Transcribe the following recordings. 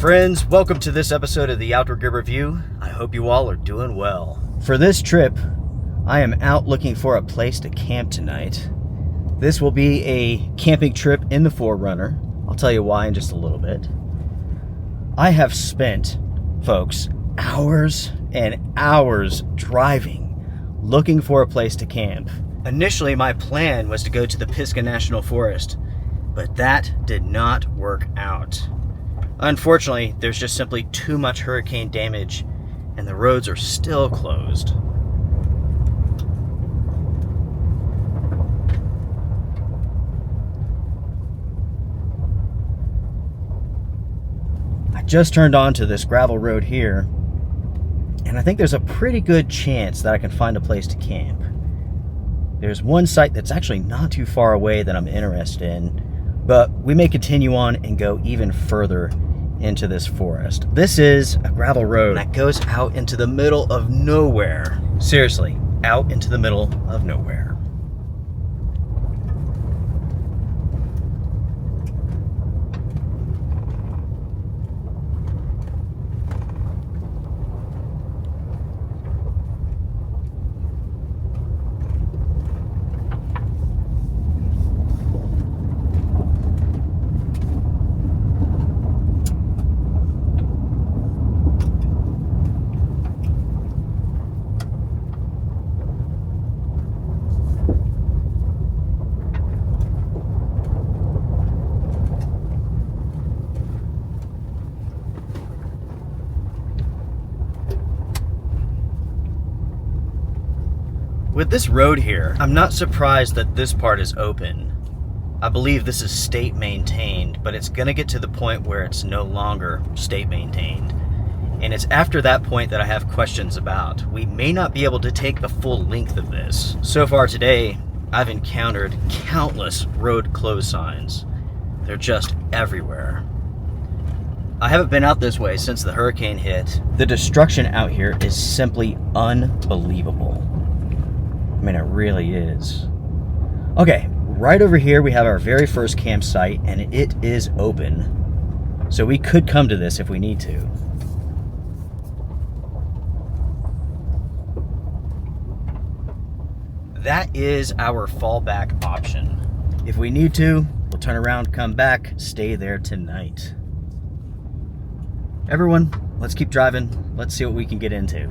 friends, welcome to this episode of the Outdoor Gear Review. I hope you all are doing well. For this trip, I am out looking for a place to camp tonight. This will be a camping trip in the 4Runner. I'll tell you why in just a little bit. I have spent, folks, hours and hours driving, looking for a place to camp. Initially, my plan was to go to the Pisgah National Forest, but that did not work out. Unfortunately, there's just simply too much hurricane damage, and the roads are still closed. I just turned onto this gravel road here, and I think there's a pretty good chance that I can find a place to camp. There's one site that's actually not too far away that I'm interested in, but we may continue on and go even further into this forest. This is a gravel road that goes out into the middle of nowhere. Seriously, out into the middle of nowhere. With this road here, I'm not surprised that this part is open. I believe this is state maintained, but it's gonna get to the point where it's no longer state maintained. And it's after that point that I have questions about. We may not be able to take the full length of this. So far today, I've encountered countless road closed signs. They're just everywhere. I haven't been out this way since the hurricane hit. The destruction out here is simply unbelievable. I mean, it really is. Okay, right over here we have our very first campsite, and it is open. So we could come to this if we need to. That is our fallback option. If we need to, we'll turn around, come back, stay there tonight. Everyone, let's keep driving. Let's see what we can get into.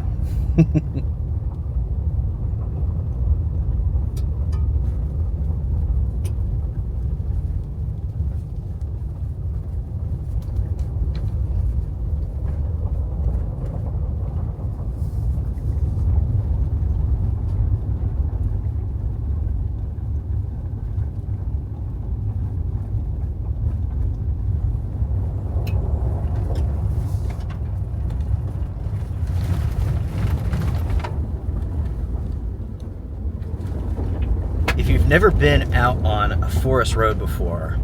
If you've never been out on a forest road before,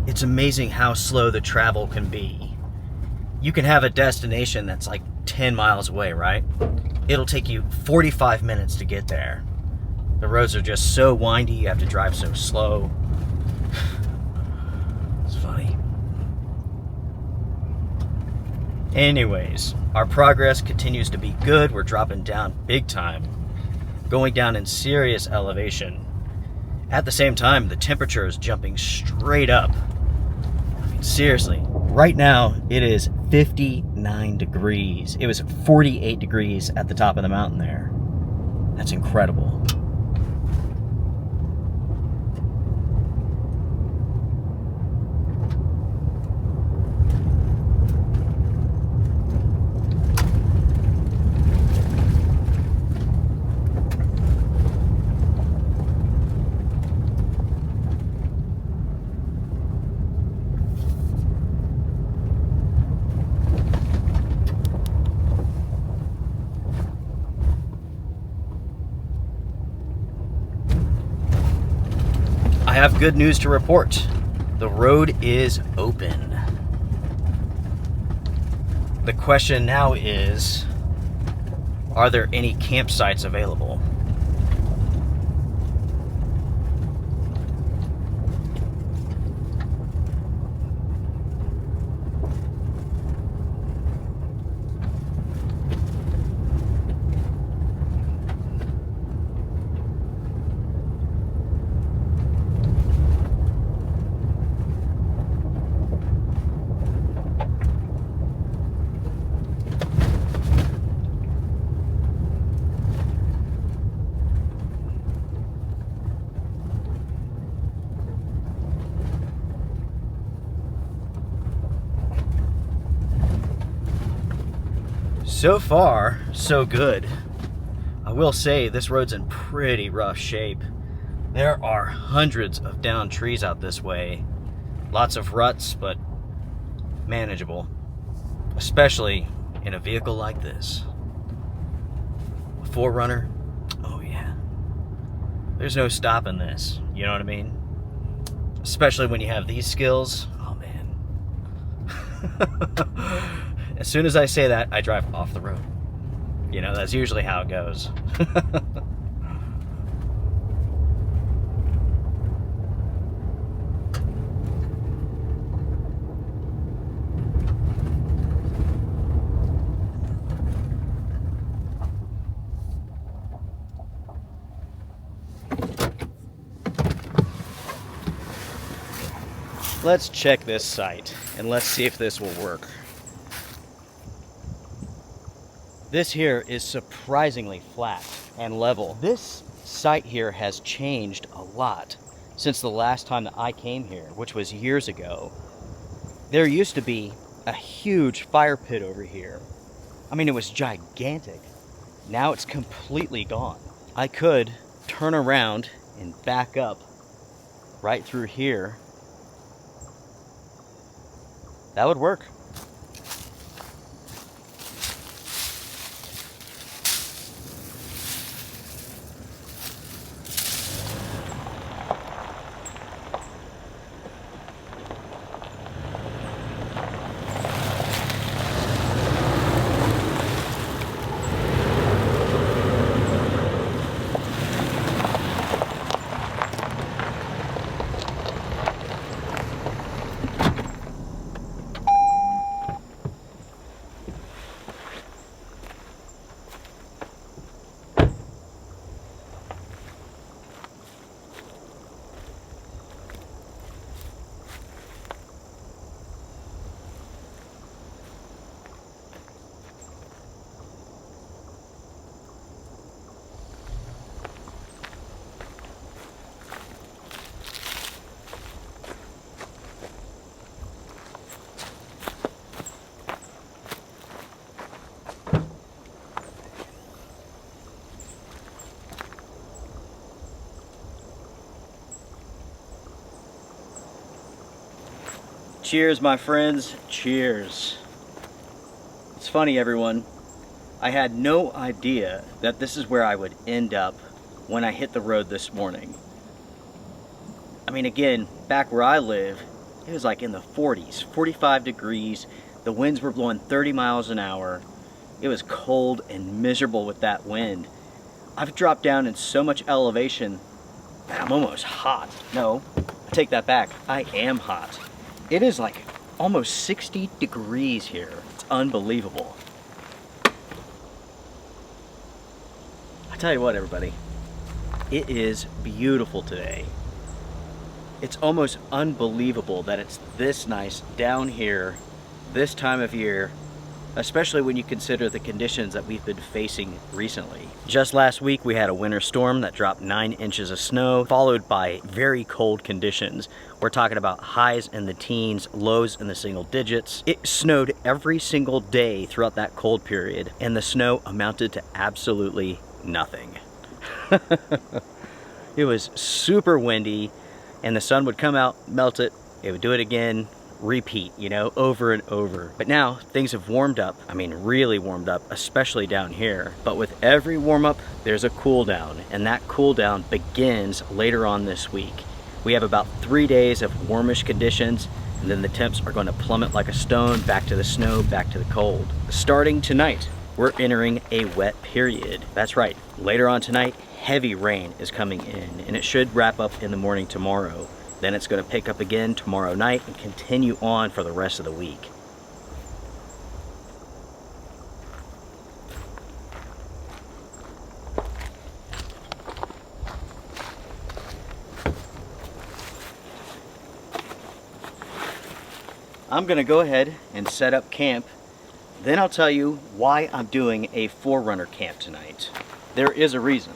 it's amazing how slow the travel can be. You can have a destination that's like 10 miles away, right? It'll take you 45 minutes to get there. The roads are just so windy, you have to drive so slow. It's funny. Anyways, our progress continues to be good. We're dropping down big time, going down in serious elevation. At the same time, the temperature is jumping straight up. I mean, seriously, right now it is 59 degrees. It was 48 degrees at the top of the mountain there. That's incredible. I have good news to report. The road is open. The question now is, are there any campsites available? So far, so good. I will say this road's in pretty rough shape. There are hundreds of downed trees out this way. Lots of ruts, but manageable. Especially in a vehicle like this. A 4Runner, oh yeah. There's no stopping this, you know what I mean? Especially when you have these skills, oh man. As soon as I say that, I drive off the road. You know, that's usually how it goes. Let's check this site and let's see if this will work. This here is surprisingly flat and level. This site here has changed a lot since the last time that I came here, which was years ago. There used to be a huge fire pit over here. I mean, it was gigantic. Now it's completely gone. I could turn around and back up right through here. That would work. Cheers, my friends, cheers. It's funny, everyone. I had no idea that this is where I would end up when I hit the road this morning. I mean, again, back where I live, it was like in the 40s, 45 degrees. The winds were blowing 30 miles an hour. It was cold and miserable with that wind. I've dropped down in so much elevation that I'm almost hot. No, I take that back. I am hot. It is like almost 60 degrees here. It's unbelievable. I tell you what, everybody, it is beautiful today. It's almost unbelievable that it's this nice down here this time of year, especially when you consider the conditions that we've been facing recently. Just last week we had a winter storm that dropped 9 inches of snow, followed by very cold conditions. We're talking about highs in the teens, lows in the single digits. It snowed every single day throughout that cold period, and the snow amounted to absolutely nothing. It was super windy, and the sun would come out, melt it, it would do it again, repeat, you know, over and over. But now things have warmed up. I mean, really warmed up, especially down here. But with every warm up, there's a cool down, and that cool down begins later on this week. We have about 3 days of warmish conditions, and then the temps are going to plummet like a stone, back to the snow, back to the cold. Starting tonight, we're entering a wet period. That's right, later on tonight, heavy rain is coming in, and it should wrap up in the morning tomorrow. Then it's going to pick up again tomorrow night and continue on for the rest of the week. I'm going to go ahead and set up camp. Then I'll tell you why I'm doing a 4Runner camp tonight. There is a reason.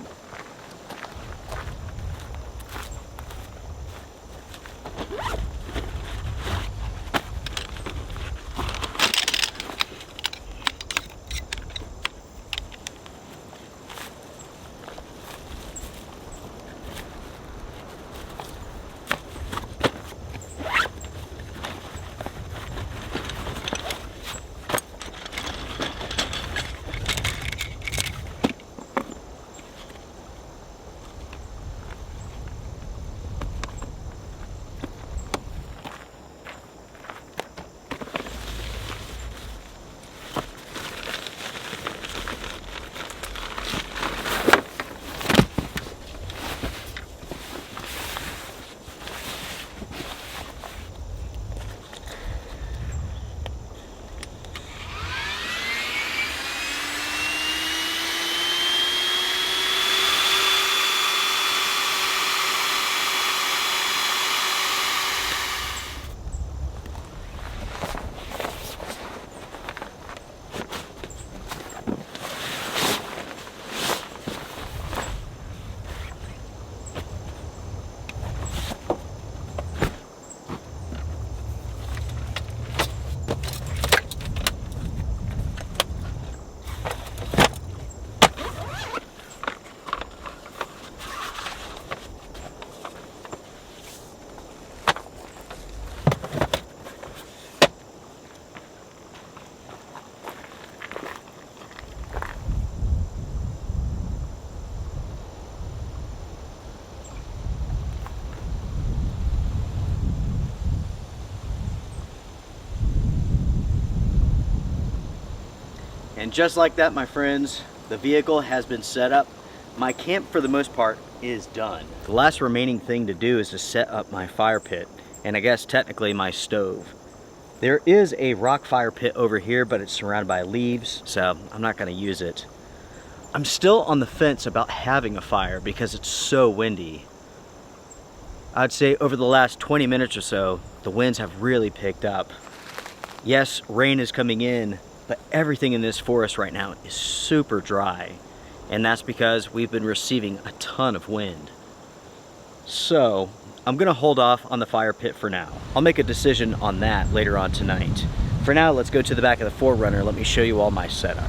just like that, my friends, the vehicle has been set up. My camp, for the most part, is done. The last remaining thing to do is to set up my fire pit, and I guess technically my stove. There is a rock fire pit over here, but it's surrounded by leaves, so I'm not gonna use it. I'm still on the fence about having a fire because it's so windy. I'd say over the last 20 minutes or so, the winds have really picked up. Yes, rain is coming in, but everything in this forest right now is super dry. And that's because we've been receiving a ton of wind. So, I'm gonna hold off on the fire pit for now. I'll make a decision on that later on tonight. For now, let's go to the back of the 4Runner. Let me show you all my setup.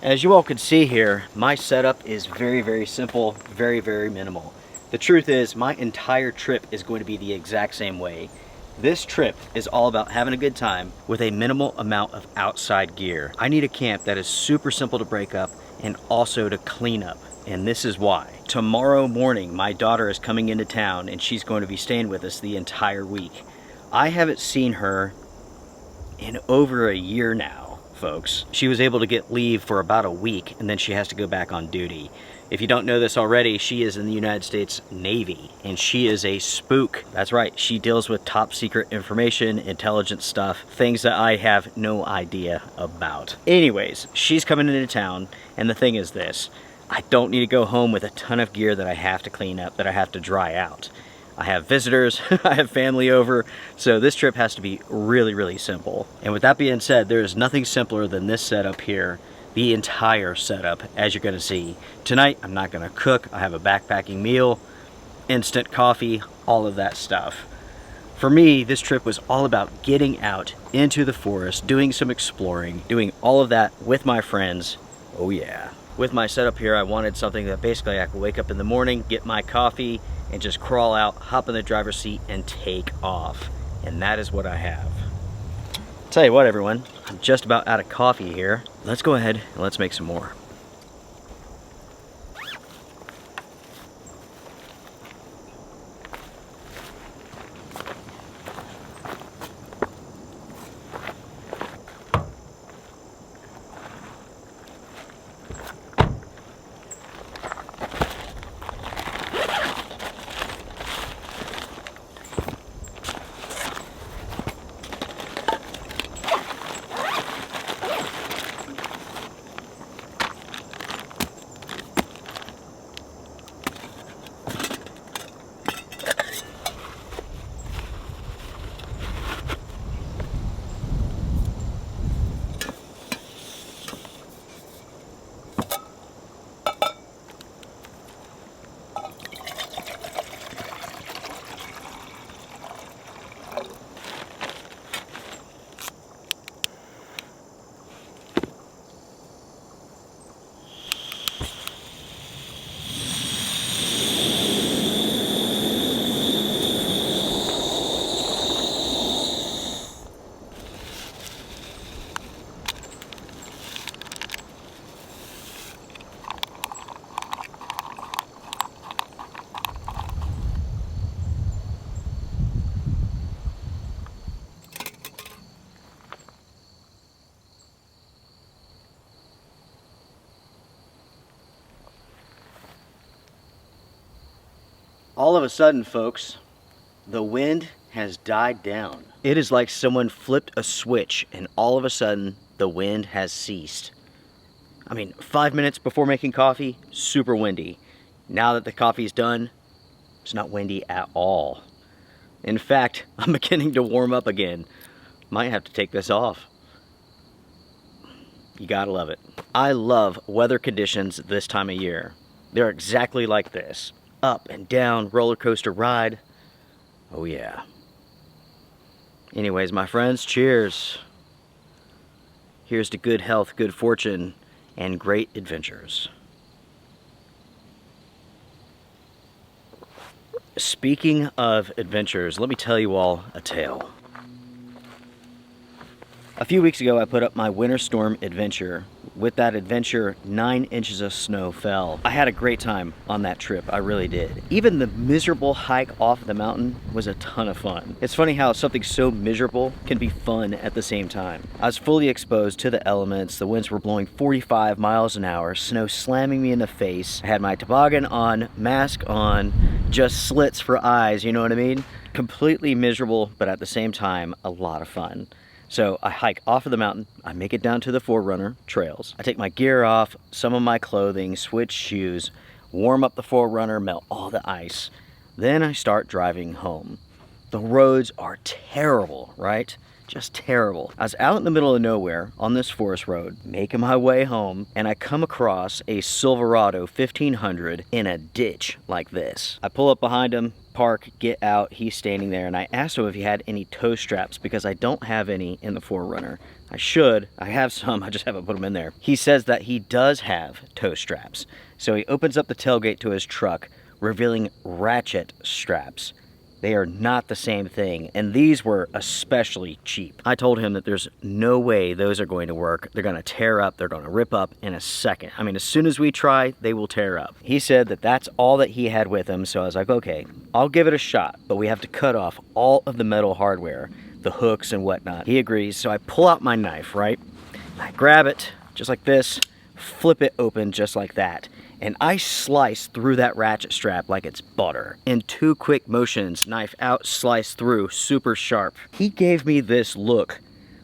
As you all can see here, my setup is very, very simple, very, very minimal. The truth is, my entire trip is going to be the exact same way. This trip is all about having a good time with a minimal amount of outside gear. I need a camp that is super simple to break up and also to clean up, and this is why. Tomorrow morning, my daughter is coming into town and she's going to be staying with us the entire week. I haven't seen her in over a year now, folks. She was able to get leave for about a week and then she has to go back on duty. If you don't know this already, she is in the United States Navy, and she is a spook. That's right, she deals with top secret information, intelligence stuff, things that I have no idea about. Anyways, she's coming into town, and the thing is this, I don't need to go home with a ton of gear that I have to clean up, that I have to dry out. I have visitors, I have family over, so this trip has to be really, really simple. And with that being said, there is nothing simpler than this setup here. The entire setup, as you're gonna see. Tonight, I'm not gonna cook. I have a backpacking meal, instant coffee, all of that stuff. For me, this trip was all about getting out into the forest, doing some exploring, doing all of that with my friends. Oh yeah. With my setup here, I wanted something that basically I could wake up in the morning, get my coffee, and just crawl out, hop in the driver's seat, and take off. And that is what I have. Tell you what, everyone, I'm just about out of coffee here. Let's go ahead and let's make some more. All of a sudden, folks, the wind has died down. It is like someone flipped a switch and all of a sudden the wind has ceased. I mean, 5 minutes before making coffee, super windy. Now that the coffee's done, it's not windy at all. In fact, I'm beginning to warm up again. Might have to take this off. You gotta love it. I love weather conditions this time of year. They're exactly like this. Up and down roller coaster ride. Oh yeah. Anyways, my friends, cheers. Here's to good health, good fortune, and great adventures. Speaking of adventures, let me tell you all a tale. A few weeks ago, I put up my winter storm adventure. With that adventure, 9 inches of snow fell. I had a great time on that trip, I really did. Even the miserable hike off the mountain was a ton of fun. It's funny how something so miserable can be fun at the same time. I was fully exposed to the elements. The winds were blowing 45 miles an hour, snow slamming me in the face. I had my toboggan on, mask on, just slits for eyes, you know what I mean? Completely miserable, but at the same time, a lot of fun. So I hike off of the mountain, I make it down to the Forerunner trails. I take my gear off, some of my clothing, switch shoes, warm up the Forerunner, melt all the ice. Then I start driving home. The roads are terrible, right? Just terrible. I was out in the middle of nowhere on this forest road, making my way home, and I come across a Silverado 1500 in a ditch like this. I pull up behind him, park, get out, he's standing there, and I asked him if he had any tow straps because I don't have any in the Forerunner. I should, I have some, I just haven't put them in there. He says that he does have tow straps. So he opens up the tailgate to his truck, revealing ratchet straps. They are not the same thing, and these were especially cheap. I told him that there's no way those are going to work. They're gonna tear up, they're gonna rip up in a second. I mean, as soon as we try, they will tear up. He said that that's all that he had with him, so I was like, okay, I'll give it a shot, but we have to cut off all of the metal hardware, the hooks and whatnot. He agrees, so I pull out my knife, right? I grab it, just like this, flip it open just like that. And I slice through that ratchet strap like it's butter. In 2 quick motions, knife out, slice through, super sharp. He gave me this look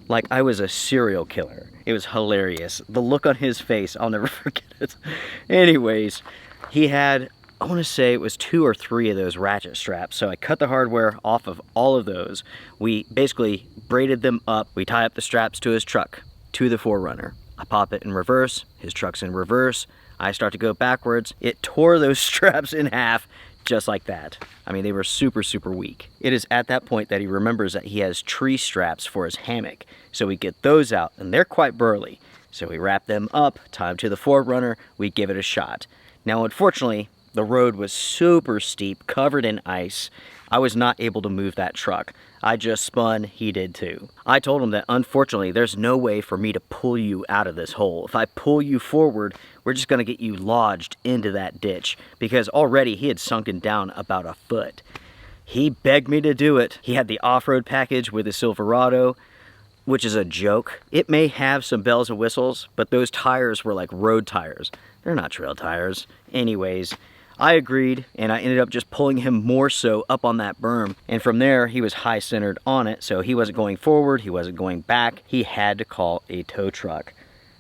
like I was a serial killer. It was hilarious. The look on his face, I'll never forget it. Anyways, he had, I want to say it was 2 or 3 of those ratchet straps. So I cut the hardware off of all of those. We basically braided them up. We tie up the straps to his truck, to the Forerunner. I pop it in reverse, his truck's in reverse. I start to go backwards. It tore those straps in half just like that. I mean, they were super, super weak. It is at that point that he remembers that he has tree straps for his hammock. So we get those out, and they're quite burly. So we wrap them up, tie them to the Forerunner, we give it a shot. Now, unfortunately, the road was super steep, covered in ice. I was not able to move that truck. I just spun, he did too. I told him that unfortunately there's no way for me to pull you out of this hole. If I pull you forward, we're just gonna get you lodged into that ditch because already he had sunken down about a foot. He begged me to do it. He had the off-road package with the Silverado, which is a joke. It may have some bells and whistles, but those tires were like road tires. They're not trail tires. Anyways, I agreed, and I ended up just pulling him more so up on that berm. And from there, he was high-centered on it, so he wasn't going forward, he wasn't going back. He had to call a tow truck.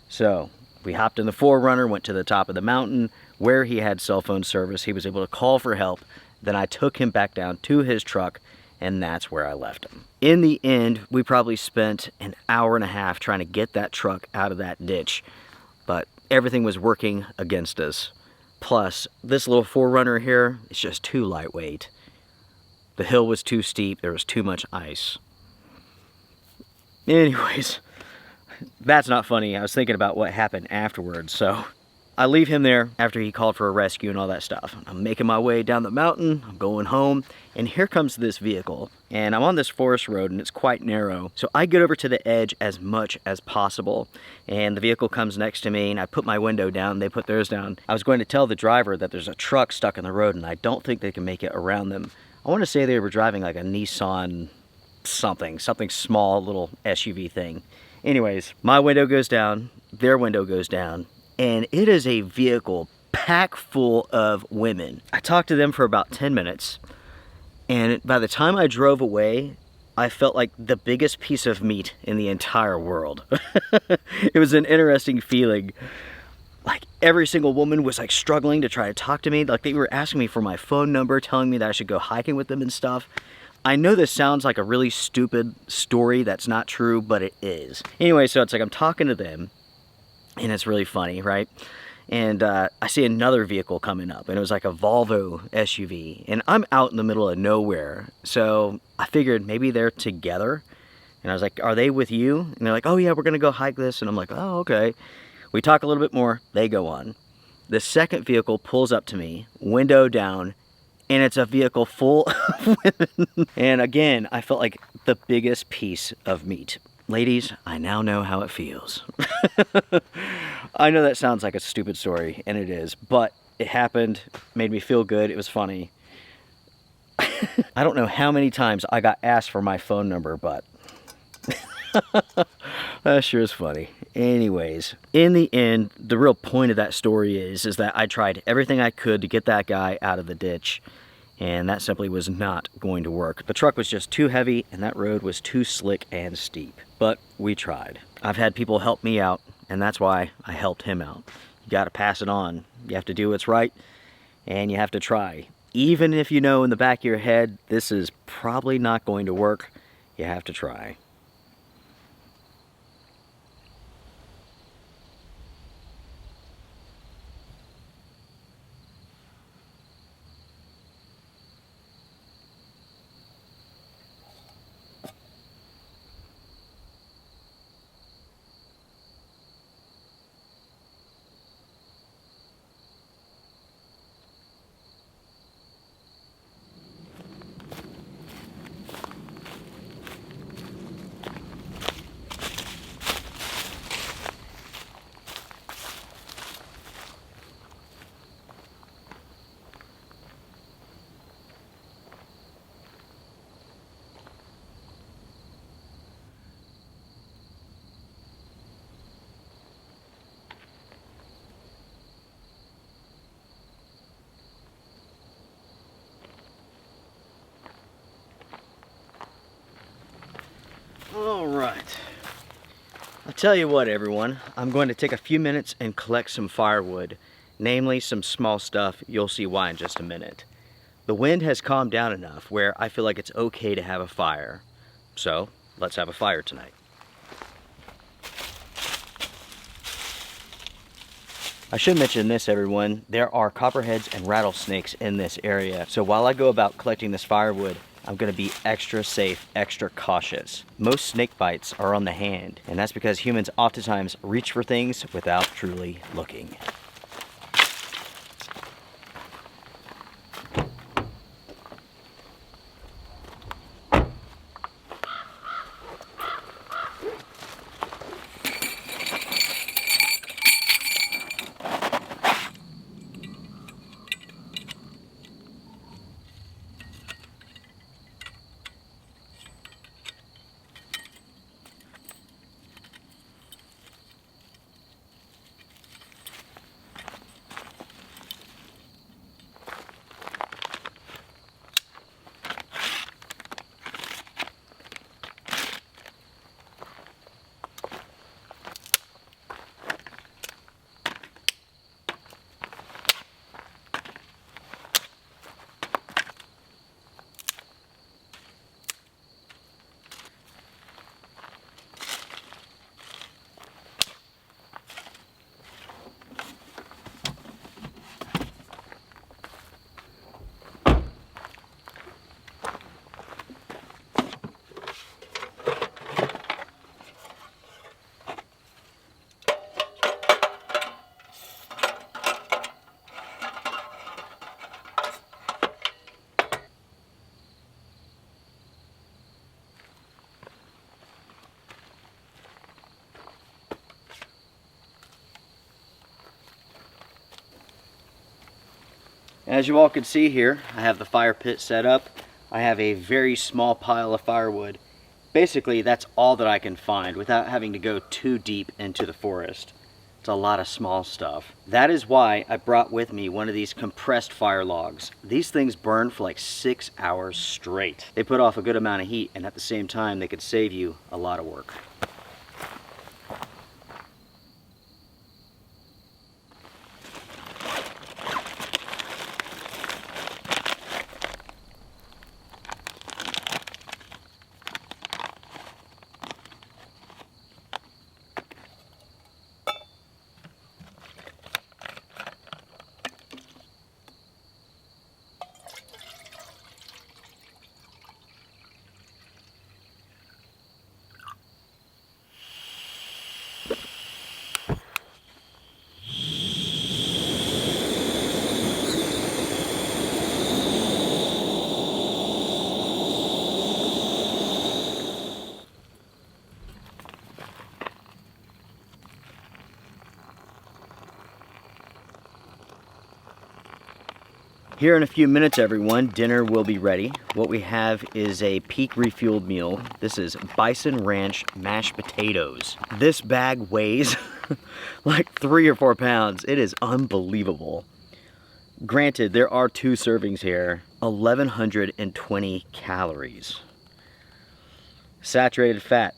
So we hopped in the Forerunner, went to the top of the mountain where he had cell phone service. He was able to call for help. Then I took him back down to his truck, and that's where I left him. In the end, we probably spent an hour and a half trying to get that truck out of that ditch, but everything was working against us. Plus, this little Forerunner here is just too lightweight. The hill was too steep, there was too much ice. Anyways, that's not funny. I was thinking about what happened afterwards, so I leave him there after he called for a rescue and all that stuff. I'm making my way down the mountain, I'm going home, and here comes this vehicle. And I'm on this forest road and it's quite narrow. So I get over to the edge as much as possible. And the vehicle comes next to me and I put my window down, they put theirs down. I was going to tell the driver that there's a truck stuck in the road and I don't think they can make it around them. I want to say they were driving like a Nissan something small, little SUV thing. Anyways, my window goes down, their window goes down, and it is a vehicle packed full of women. I talked to them for about 10 minutes, and by the time I drove away, I felt like the biggest piece of meat in the entire world. It was an interesting feeling. Like every single woman was like struggling to try to talk to me. Like they were asking me for my phone number, telling me that I should go hiking with them and stuff. I know this sounds like a really stupid story that's not true, but it is. Anyway, so it's like I'm talking to them, and it's really funny, right? And I see another vehicle coming up, and it was like a Volvo SUV, and I'm out in the middle of nowhere, so I figured maybe they're together, and I was like, are they with you? And they're like, oh yeah, we're gonna go hike this, and I'm like, oh, okay. We talk a little bit more, they go on. The second vehicle pulls up to me, window down, and it's a vehicle full of women. And again, I felt like the biggest piece of meat. Ladies, I now know how it feels. I know that sounds like a stupid story, and it is, but it happened, made me feel good, it was funny. I don't know how many times I got asked for my phone number, but that sure is funny. Anyways, in the end, the real point of that story is that I tried everything I could to get that guy out of the ditch, and that simply was not going to work. The truck was just too heavy, and that road was too slick and steep. But we tried. I've had people help me out, and that's why I helped him out. You gotta pass it on. You have to do what's right, and you have to try. Even if you know in the back of your head, this is probably not going to work, you have to try. All right. I'll tell you what, everyone. I'm going to take a few minutes and collect some firewood, namely some small stuff. You'll see why in just a minute. The wind has calmed down enough where I feel like it's okay to have a fire. So, let's have a fire tonight. I should mention this, everyone. There are copperheads and rattlesnakes in this area. So while I go about collecting this firewood, I'm gonna be extra safe, extra cautious. Most snake bites are on the hand, and that's because humans oftentimes reach for things without truly looking. As you all can see here, I have the fire pit set up. I have a very small pile of firewood. Basically, that's all that I can find without having to go too deep into the forest. It's a lot of small stuff. That is why I brought with me one of these compressed fire logs. These things burn for like 6 hours straight. They put off a good amount of heat, and at the same time, they could save you a lot of work. Here in a few minutes, everyone, dinner will be ready. What we have is a peak refueled meal. This is Bison Ranch mashed potatoes. This bag weighs like 3 or 4 pounds. It is unbelievable. Granted, there are 2 servings here. 1,120 calories. Saturated fat,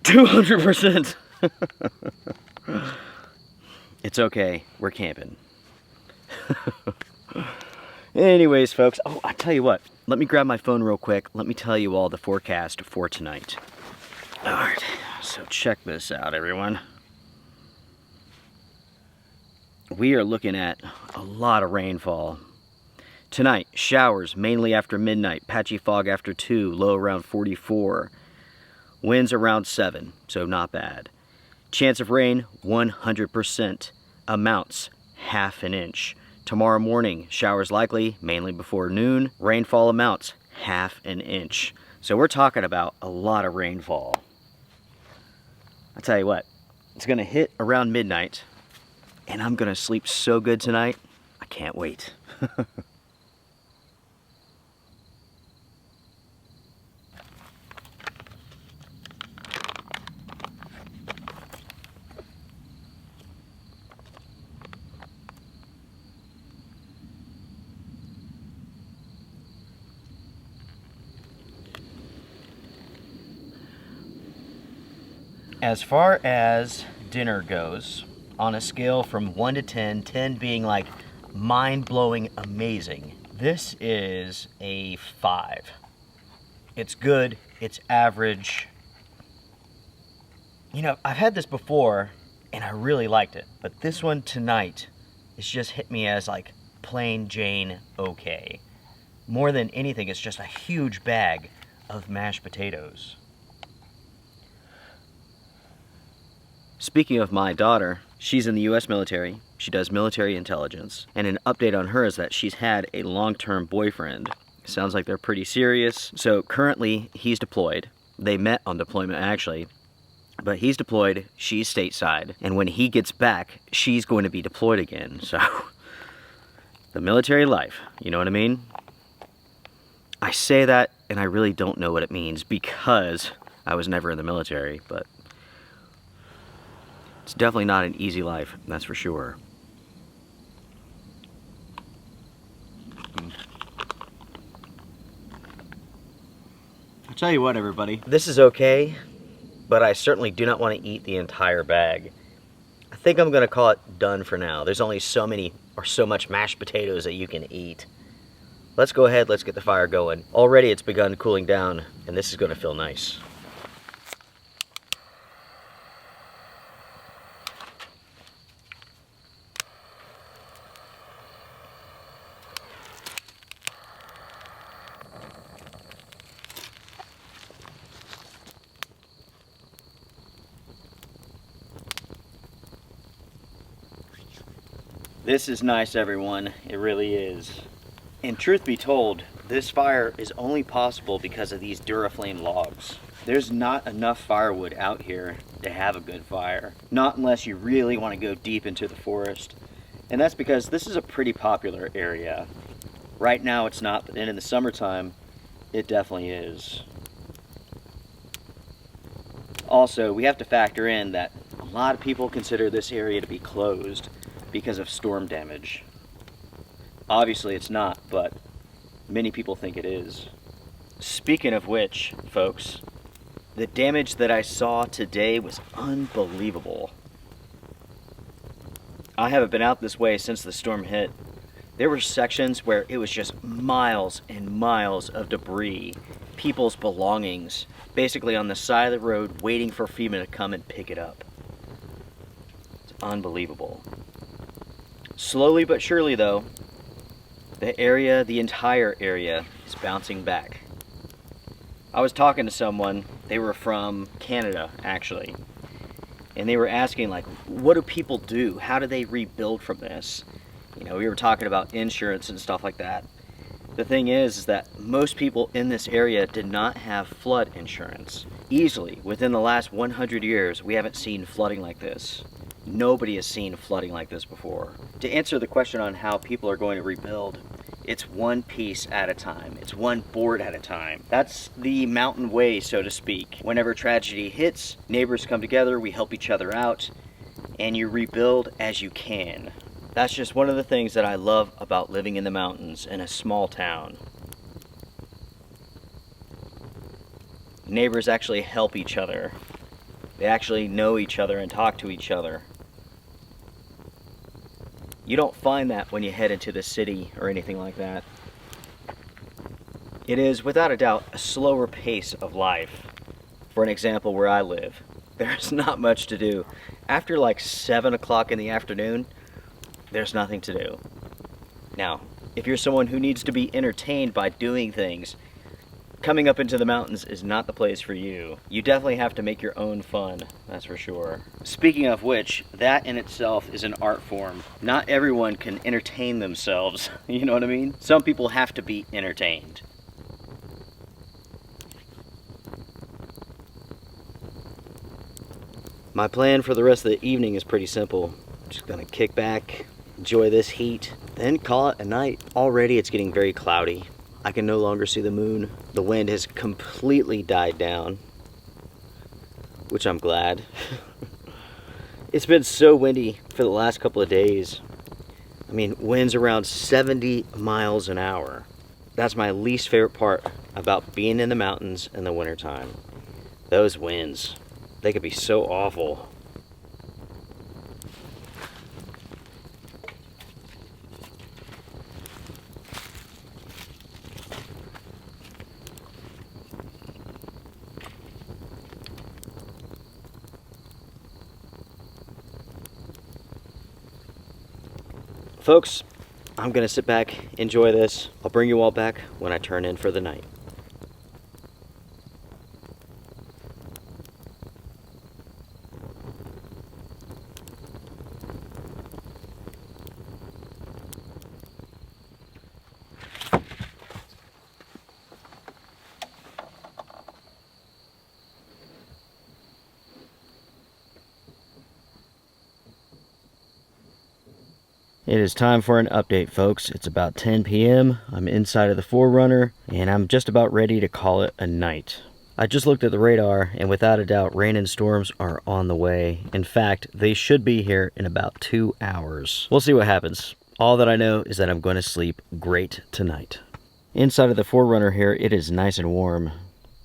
200%. It's okay, we're camping. Anyways, folks, oh, I tell you what, let me grab my phone real quick. Let me tell you all the forecast for tonight. All right, so check this out, everyone. We are looking at a lot of rainfall. Tonight, showers mainly after midnight, patchy fog after 2, low around 44. Winds around 7, so not bad. Chance of rain, 100%. Amounts, ½ an inch. Tomorrow morning, showers likely, mainly before noon. Rainfall amounts, ½ an inch. So we're talking about a lot of rainfall. I'll tell you what, it's gonna hit around midnight, and I'm gonna sleep so good tonight, I can't wait. As far as dinner goes, on a scale from 1 to 10, 10 being like mind-blowing amazing, this is a 5. It's good, it's average. You know, I've had this before and I really liked it, but this one tonight, it's just hit me as like plain Jane okay. More than anything, it's just a huge bag of mashed potatoes. Speaking of my daughter, she's in the U.S. military. She does military intelligence. And an update on her is that she's had a long-term boyfriend. Sounds like they're pretty serious. So currently, he's deployed. They met on deployment, actually. But he's deployed, she's stateside. And when he gets back, she's going to be deployed again. So, the military life, you know what I mean? I say that, and I really don't know what it means because I was never in the military, but it's definitely not an easy life, that's for sure. I'll tell you what, everybody. This is okay, but I certainly do not want to eat the entire bag. I think I'm going to call it done for now. There's only so many or so much mashed potatoes that you can eat. Let's go ahead, let's get the fire going. Already it's begun cooling down, and this is going to feel nice. This is nice, everyone. It really is. And truth be told, this fire is only possible because of these Duraflame logs. There's not enough firewood out here to have a good fire. Not unless you really want to go deep into the forest. And that's because this is a pretty popular area. Right now it's not, but then in the summertime, it definitely is. Also, we have to factor in that a lot of people consider this area to be closed because of storm damage. Obviously it's not, but many people think it is. Speaking of which, folks, the damage that I saw today was unbelievable. I haven't been out this way since the storm hit. There were sections where it was just miles and miles of debris, people's belongings, basically on the side of the road waiting for FEMA to come and pick it up. It's unbelievable. Slowly but surely though, the entire area is bouncing back. I was talking to someone, they were from Canada actually, and they were asking like, what do people do? How do they rebuild from this? You know, we were talking about insurance and stuff like that. The thing is that most people in this area did not have flood insurance. Easily, within the last 100 years, we haven't seen flooding like this. Nobody has seen flooding like this before. To answer the question on how people are going to rebuild, it's one piece at a time. It's one board at a time. That's the mountain way, so to speak. Whenever tragedy hits, neighbors come together, we help each other out, and you rebuild as you can. That's just one of the things that I love about living in the mountains in a small town. Neighbors actually help each other. They actually know each other and talk to each other. You don't find that when you head into the city or anything like that. It is, without a doubt, a slower pace of life. For an example, where I live, there's not much to do. After like 7 o'clock in the afternoon, there's nothing to do. Now, if you're someone who needs to be entertained by doing things, coming up into the mountains is not the place for you. You definitely have to make your own fun, that's for sure. Speaking of which, that in itself is an art form. Not everyone can entertain themselves, you know what I mean? Some people have to be entertained. My plan for the rest of the evening is pretty simple. I'm just gonna kick back, enjoy this heat, then call it a night. Already it's getting very cloudy. I can no longer see the moon. The wind has completely died down, which I'm glad. It's been so windy for the last couple of days. I mean, winds around 70 miles an hour. That's my least favorite part about being in the mountains in the wintertime. Those winds, they could be so awful. Folks, I'm gonna sit back, enjoy this. I'll bring you all back when I turn in for the night. It is time for an update, folks. It's about 10 p.m. I'm inside of the Forerunner, and I'm just about ready to call it a night. I just looked at the radar, and without a doubt, rain and storms are on the way. In fact, they should be here in about 2 hours. We'll see what happens. All that I know is that I'm going to sleep great tonight. Inside of the Forerunner here, it is nice and warm.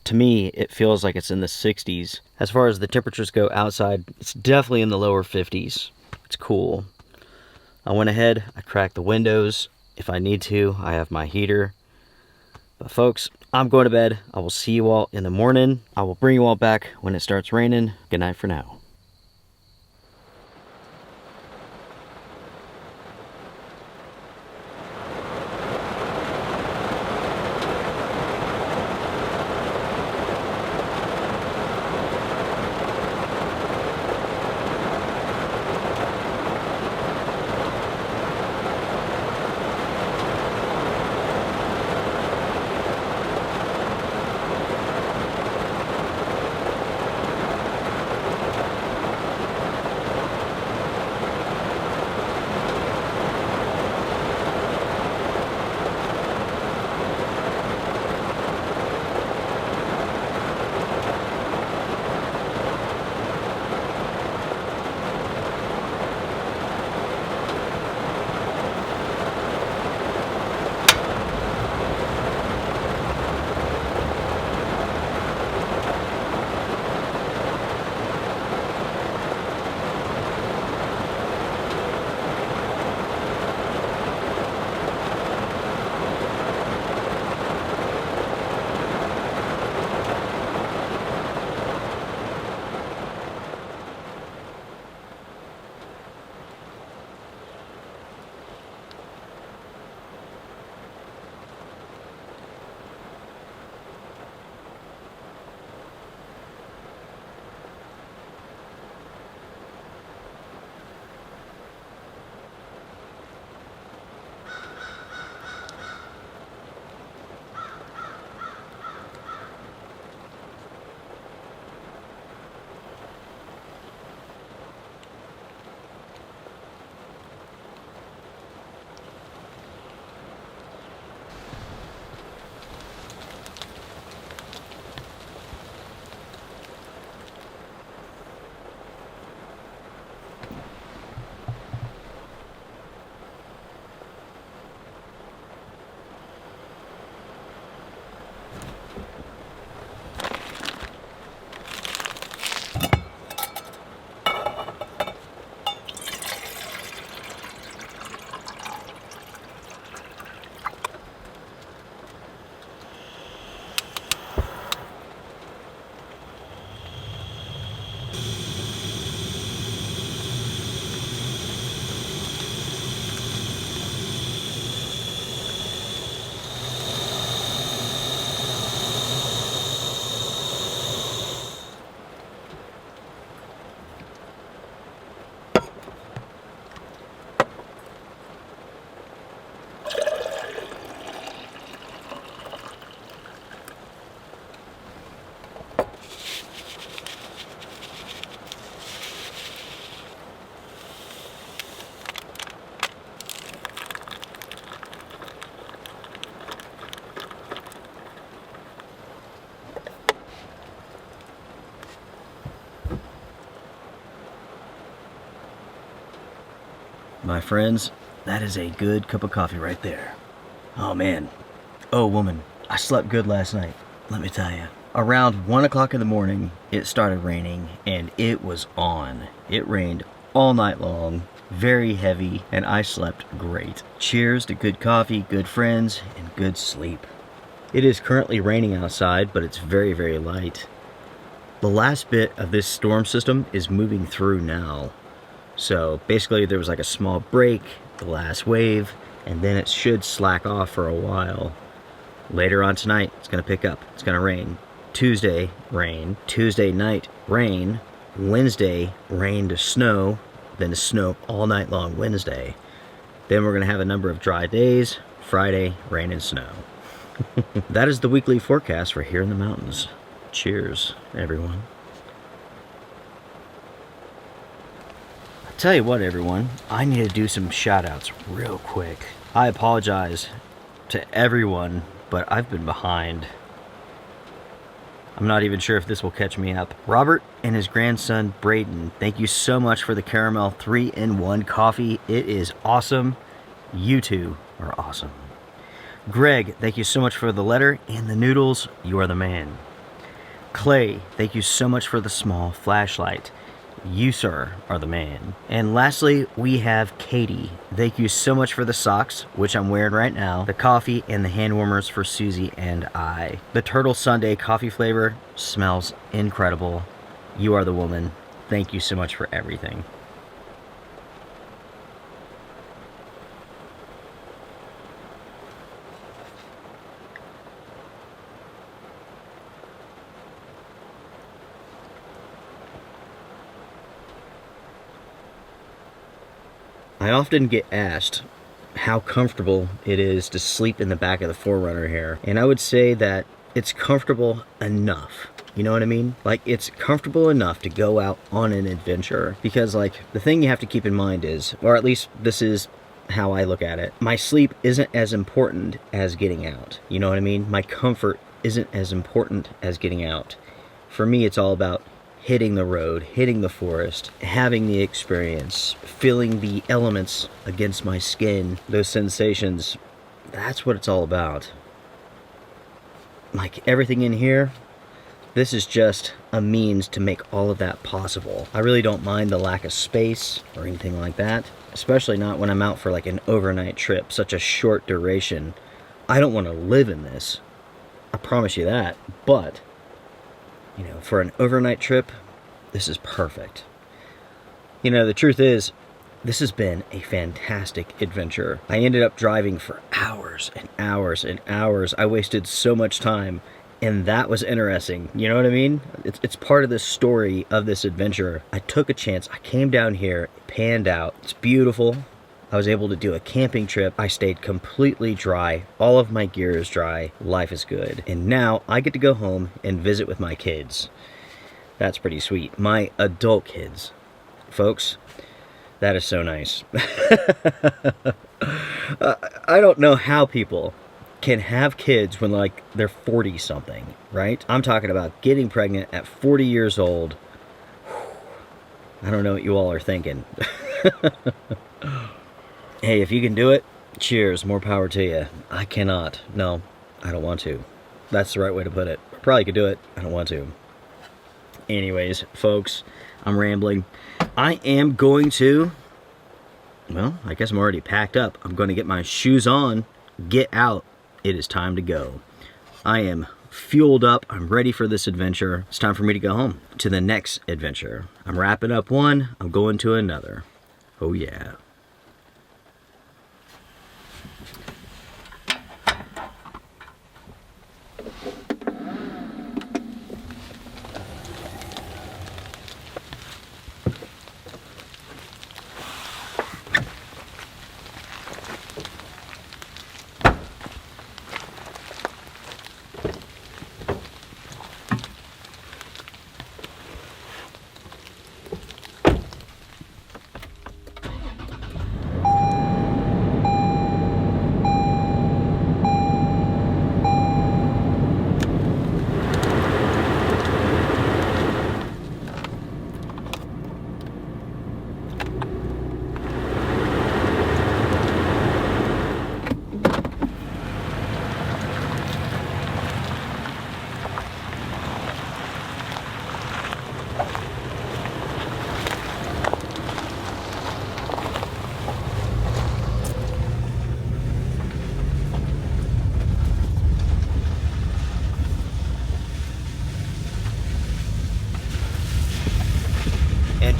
To me, it feels like it's in the 60s. As far as the temperatures go outside, it's definitely in the lower 50s. It's cool. I went ahead, I cracked the windows. If I need to, I have my heater. But folks, I'm going to bed. I will see you all in the morning. I will bring you all back when it starts raining. Good night for now. My friends, that is a good cup of coffee right there. Oh man. Oh woman, I slept good last night, let me tell you. Around 1 o'clock in the morning, it started raining, and it was on. It rained all night long, very heavy, and I slept great. Cheers to good coffee, good friends, and good sleep. It is currently raining outside, but it's very, very light. The last bit of this storm system is moving through now. So basically there was like a small break, the last wave, and then it should slack off for a while. Later on tonight, it's going to pick up. It's going to rain. Tuesday, rain. Tuesday night, rain. Wednesday, rain to snow. Then to snow all night long Wednesday. Then we're going to have a number of dry days. Friday, rain and snow. That is the weekly forecast for here in the mountains. Cheers, everyone. I'll tell you what, everyone. I need to do some shout-outs real quick. I apologize to everyone, but I've been behind. I'm not even sure if this will catch me up. Robert and his grandson, Braden, thank you so much for the caramel 3-in-1 coffee. It is awesome. You two are awesome. Greg, thank you so much for the letter and the noodles. You are the man. Clay, thank you so much for the small flashlight. You, sir, are the man. And lastly, we have Katie. Thank you so much for the socks, which I'm wearing right now, the coffee, and the hand warmers for Susie and I. The Turtle Sundae coffee flavor smells incredible. You are the woman. Thank you so much for everything. I often get asked how comfortable it is to sleep in the back of the 4Runner here. And I would say that it's comfortable enough. You know what I mean? Like, it's comfortable enough to go out on an adventure. Because, like, the thing you have to keep in mind is, or at least this is how I look at it, my sleep isn't as important as getting out. You know what I mean? My comfort isn't as important as getting out. For me, it's all about hitting the road, hitting the forest, having the experience, feeling the elements against my skin, those sensations. That's what it's all about. Like everything in here, this is just a means to make all of that possible. I really don't mind the lack of space or anything like that, especially not when I'm out for like an overnight trip, such a short duration. I don't want to live in this. I promise you that. But you know, for an overnight trip, this is perfect. You know, the truth is, this has been a fantastic adventure. I ended up driving for hours and hours and hours. I wasted so much time, and that was interesting. You know what I mean? It's part of the story of this adventure. I took a chance. I came down here, it panned out. It's beautiful. I was able to do a camping trip. I stayed completely dry. All of my gear is dry. Life is good. And now I get to go home and visit with my kids. That's pretty sweet. My adult kids. Folks, that is so nice. I don't know how people can have kids when like they're 40 something, right? I'm talking about getting pregnant at 40 years old. I don't know what you all are thinking. Hey, if you can do it, cheers, more power to you. I cannot. No, I don't want to. That's the right way to put it. I probably could do it. I don't want to. Anyways, folks, I'm rambling. I am going to, well, I guess I'm already packed up. I'm going to get my shoes on, get out. It is time to go. I am fueled up. I'm ready for this adventure. It's time for me to go home to the next adventure. I'm wrapping up one. I'm going to another. Oh, yeah.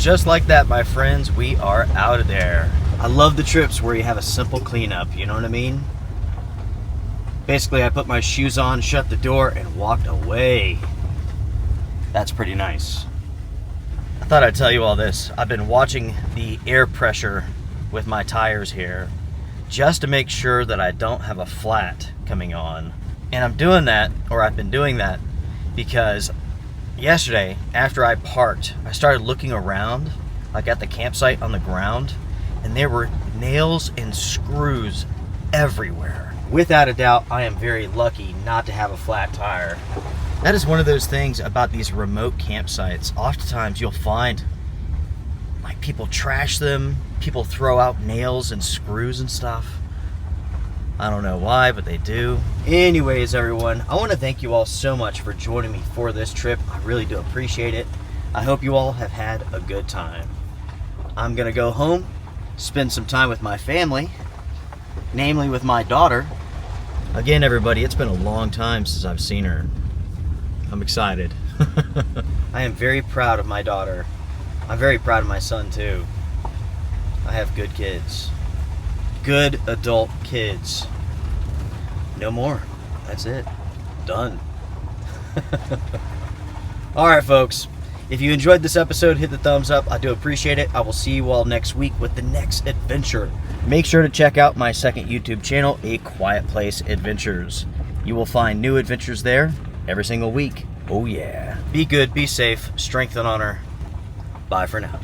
just like that, my friends, we are out of there. I love the trips where you have a simple cleanup, you know what I mean? Basically, I put my shoes on, shut the door, and walked away. That's pretty nice. I thought I'd tell you all this. I've been watching the air pressure with my tires here just to make sure that I don't have a flat coming on. And I'm doing that, or I've been doing that, because yesterday, after I parked, I started looking around, like at the campsite on the ground, and there were nails and screws everywhere. Without a doubt, I am very lucky not to have a flat tire. That is one of those things about these remote campsites. Oftentimes you'll find like people trash them, people throw out nails and screws and stuff. I don't know why, but they do. Anyways, everyone, I want to thank you all so much for joining me for this trip. I really do appreciate it. I hope you all have had a good time. I'm gonna go home, spend some time with my family, namely with my daughter. Again, everybody, it's been a long time since I've seen her. I'm excited. I am very proud of my daughter. I'm very proud of my son too. I have good kids. Good adult kids. No more. That's it. Done. Alright, folks. If you enjoyed this episode, hit the thumbs up. I do appreciate it. I will see you all next week with the next adventure. Make sure to check out my second YouTube channel, A Quiet Place Adventures. You will find new adventures there every single week. Oh yeah. Be good, be safe, strength and honor. Bye for now.